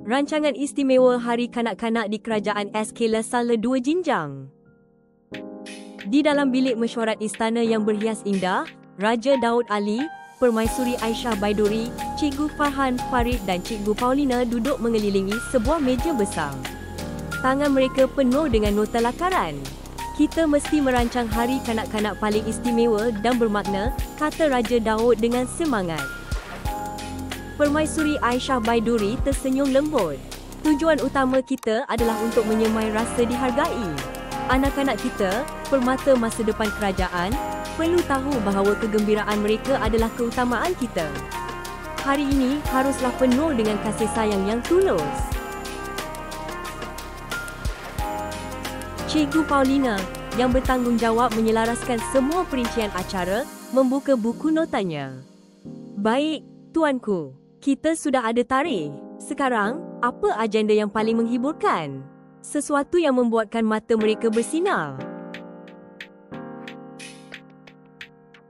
Rancangan istimewa Hari Kanak-Kanak di Kerajaan SK Lasalle 2 Jinjang. Di dalam bilik mesyuarat istana yang berhias indah, Raja Daud Ali, Permaisuri Aisyah Baiduri, Cikgu Farhan Farid dan Cikgu Paulina duduk mengelilingi sebuah meja besar. Tangan mereka penuh dengan nota lakaran. "Kita mesti merancang hari kanak-kanak paling istimewa dan bermakna," kata Raja Daud dengan semangat. Permaisuri Aisyah Baiduri tersenyum lembut. "Tujuan utama kita adalah untuk menyemai rasa dihargai. Anak-anak kita, permata masa depan kerajaan, perlu tahu bahawa kegembiraan mereka adalah keutamaan kita. Hari ini haruslah penuh dengan kasih sayang yang tulus." Cikgu Paulina, yang bertanggungjawab menyelaraskan semua perincian acara, membuka buku notanya. "Baik, tuanku. Kita sudah ada tarikh. Sekarang, apa agenda yang paling menghiburkan? Sesuatu yang membuatkan mata mereka bersinar."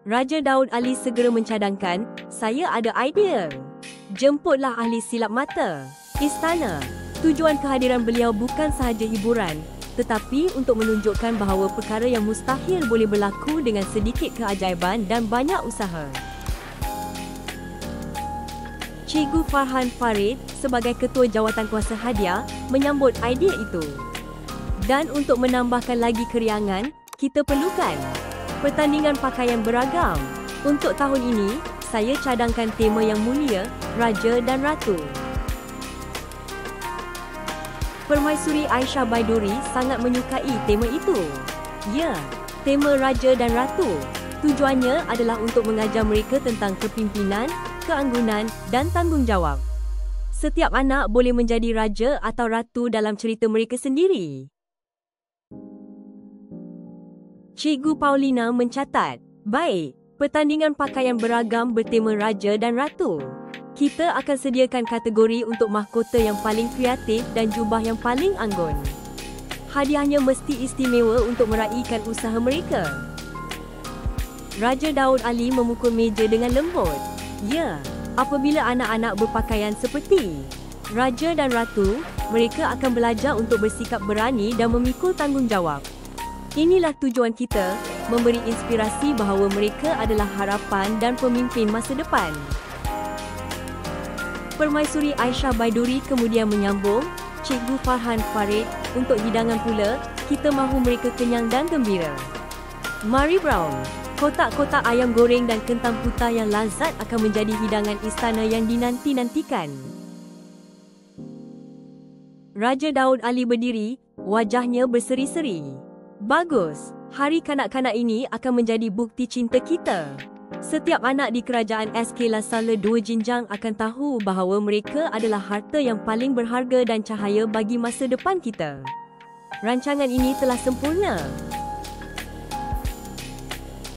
Raja Daud Ali segera mencadangkan, "Saya ada idea. Jemputlah ahli silap mata. Istana." Tujuan kehadiran beliau bukan sahaja hiburan, tetapi untuk menunjukkan bahawa perkara yang mustahil boleh berlaku dengan sedikit keajaiban dan banyak usaha. Cikgu Farhan Farid, sebagai Ketua Jawatankuasa Hadiah, menyambut idea itu. "Dan untuk menambahkan lagi keriangan, kita perlukan pertandingan pakaian beragam. Untuk tahun ini, saya cadangkan tema yang mulia, Raja dan Ratu." Permaisuri Aisyah Baiduri sangat menyukai tema itu. "Ya, tema Raja dan Ratu. Tujuannya adalah untuk mengajar mereka tentang kepimpinan, keanggunan dan tanggungjawab. Setiap anak boleh menjadi raja atau ratu dalam cerita mereka sendiri." Cikgu Paulina mencatat, "Baik, pertandingan pakaian beragam bertema Raja dan Ratu. Kita akan sediakan kategori untuk mahkota yang paling kreatif dan jubah yang paling anggun. Hadiahnya mesti istimewa untuk meraihkan usaha mereka." Raja Daud Ali memukul meja dengan lembut. "Ya, apabila anak-anak berpakaian seperti Raja dan Ratu, mereka akan belajar untuk bersikap berani dan memikul tanggungjawab. Inilah tujuan kita, memberi inspirasi bahawa mereka adalah harapan dan pemimpin masa depan." Permaisuri Aisyah Baiduri kemudian menyambung, "Cikgu Farhan Farid, untuk hidangan pula, kita mahu mereka kenyang dan gembira. Mari Brown, kotak-kotak ayam goreng dan kentang putah yang lazat akan menjadi hidangan istana yang dinanti-nantikan." Raja Daud Ali berdiri, wajahnya berseri-seri. "Bagus, hari kanak-kanak ini akan menjadi bukti cinta kita. Setiap anak di Kerajaan SK Lasalle 2 Jinjang akan tahu bahawa mereka adalah harta yang paling berharga dan cahaya bagi masa depan kita. Rancangan ini telah sempurna.